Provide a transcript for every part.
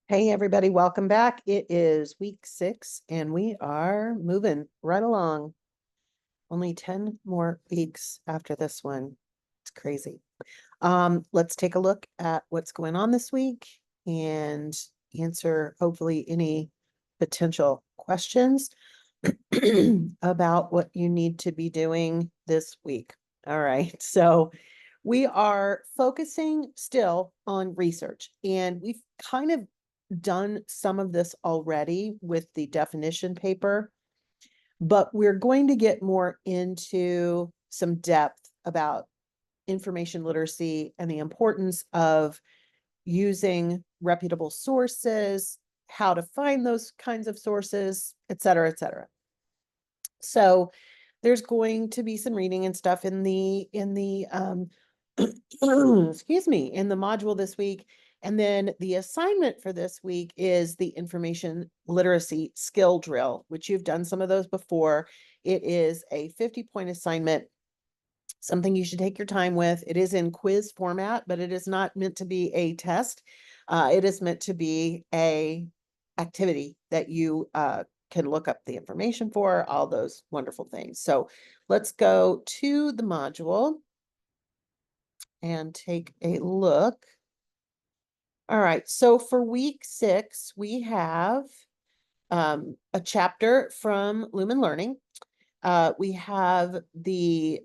Hey, everybody, welcome back. It is week 6, and we are moving right along. Only 10 more weeks after this one. It's crazy. Let's take a look at what's going on this week and answer hopefully any potential questions about what you need to be doing this week. All right, so we are focusing still on research, and we've kind of done some of this already with the definition paper, but we're going to get more into some depth about information literacy and the importance of using reputable sources, how to find those kinds of sources, et cetera, et cetera. So there's going to be some reading and stuff in the excuse me, in the module this week. And then the assignment for this week is the information literacy skill drill, which you've done some of those before. It is a 50-point assignment, something you should take your time with. It is in quiz format, but it is not meant to be a test. It is meant to be a activity that you can look up the information for, all those wonderful things. So let's go to the module and take a look. All right, so for week 6, we have a chapter from Lumen Learning. We have the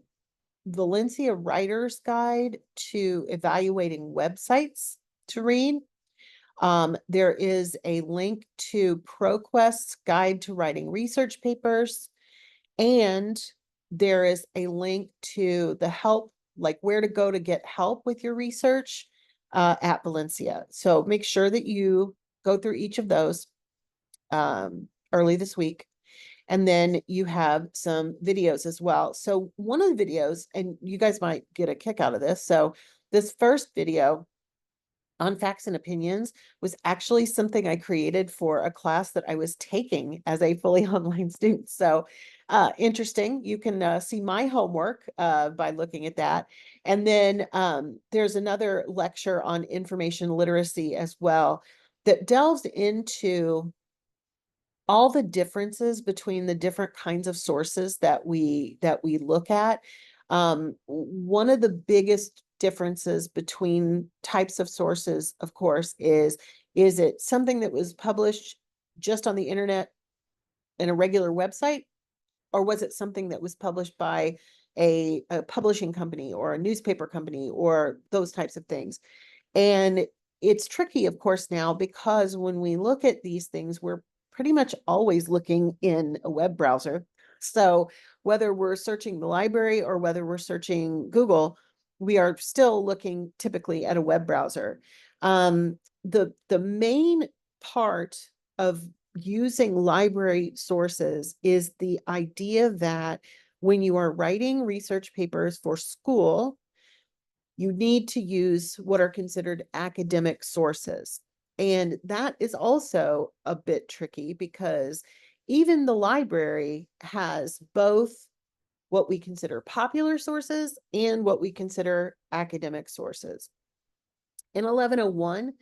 Valencia Writer's Guide to Evaluating Websites to read. There is a link to ProQuest's Guide to Writing Research Papers, and there is a link to the help, like where to go to get help with your research at Valencia. So make sure that you go through each of those early this week. And then you have some videos as well. So one of the videos, and you guys might get a kick out of this. So this first video on facts and opinions was actually something I created for a class that I was taking as a fully online student. So interesting. You can see my homework by looking at that. And then there's another lecture on information literacy as well that delves into all the differences between the different kinds of sources that we look at. One of the biggest differences between types of sources, of course, is it something that was published just on the internet in a regular website, or was it something that was published by a publishing company or a newspaper company or those types of things? And it's tricky, of course, now, because when we look at these things, we're pretty much always looking in a web browser. So whether we're searching the library or whether we're searching Google, we are still looking typically at a web browser. The main part of using library sources is the idea that when you are writing research papers for school, you need to use what are considered academic sources. And that is also a bit tricky because even the library has both what we consider popular sources and what we consider academic sources. In 1101,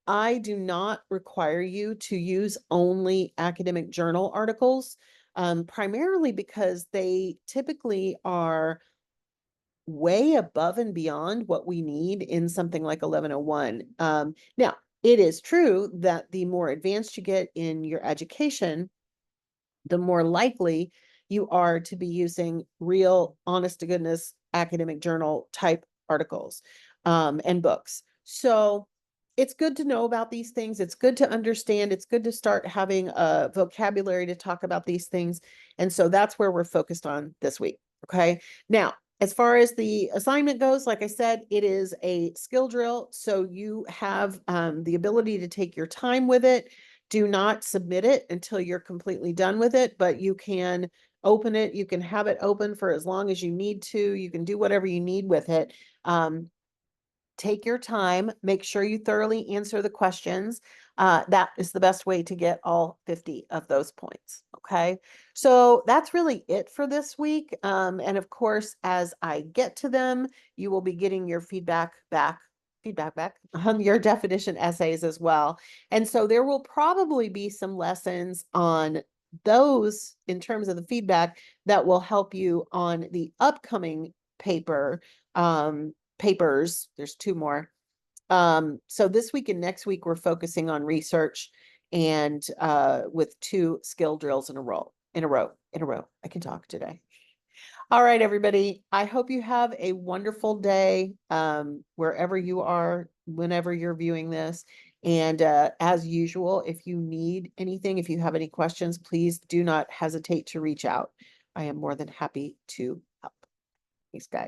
I do not require you to use only academic journal articles, primarily because they typically are way above and beyond what we need in something like 1101. Now, it is true that the more advanced you get in your education, the more likely you are to be using real, honest to goodness academic journal type articles and books. So it's good to know about these things. It's good to understand. It's good to start having a vocabulary to talk about these things. And so that's where we're focused on this week. Okay. Now, as far as the assignment goes, like I said, it is a skill drill. So you have the ability to take your time with it. Do not submit it until you're completely done with it, but you can open it. You can have it open for as long as you need to. You can do whatever you need with it. Take your time, make sure you thoroughly answer the questions. That is the best way to get all 50 of those points. Okay, so that's really it for this week. And of course, as I get to them, you will be getting your feedback back feedback back on your definition essays as well. And so there will probably be some lessons on those in terms of the feedback that will help you on the upcoming papers. There's two more. So this week and next week, we're focusing on research and with 2 skill drills in a row. I can talk today. All right, everybody. I hope you have a wonderful day wherever you are, whenever you're viewing this. And as usual, if you need anything, if you have any questions, please do not hesitate to reach out. I am more than happy to help. Thanks, guys.